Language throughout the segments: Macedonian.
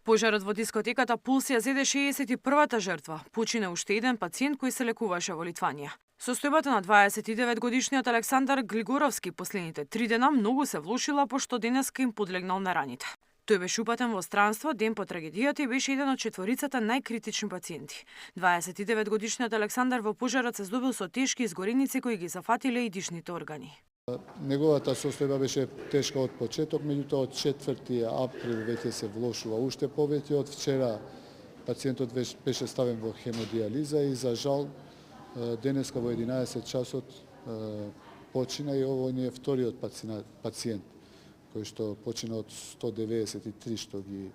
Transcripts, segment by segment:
Пожарот во дискотеката Пулс ја зеде 61-та жртва. Почина уште еден пациент кој се лекуваше во Литванија. Состојбата на 29-годишниот Александар Глигоровски последните 3 дена многу се влошила пошто денеска им подлегнал на раните. Тој беше упатен во странство ден по трагедијата и беше еден од четворицата најкритични пациенти. 29-годишниот Александар во пожарот се здобил со тешки изгореници кои ги зафатиле и дишните органи. Неговата состојба беше тешка од почеток, меѓутоа од 4 април веќе се влошува уште повеќе. Од вчера пациентот беше ставен во хемодиализа и за жал денеска во 11 часот почина и ово не е вториот пациент кој што почина од 193 што ги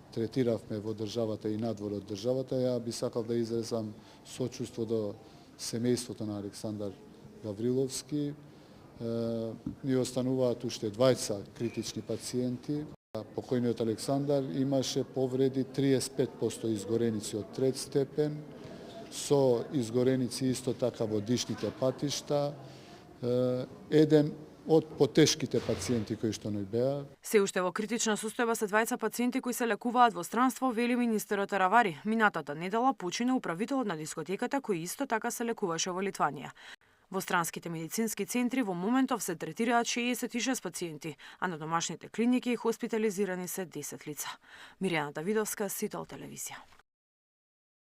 третиравме во државата и надвор од државата. Ја би сакал да изразам сочувство до семејството на Александар Гавриловски. Ни остануваат уште двајца критични пациенти. Покојниот Александар имаше повреди 35% изгореници од трет степен, со изгореници исто така во дишните патишта, еден од потешките пациенти кои што не беа. Се уште во критична состојба се двајца пациенти кои се лекуваат во странство, вели министерот Аравари. Минатата недела почина управителот на дискотеката кој исто така се лекуваше во Литванија. Во странските медицински центри во моментов се третираат 66 пациенти, а на домашните клиники хоспитализирани се 10 лица. Миријана Давидовска, Сител телевизија.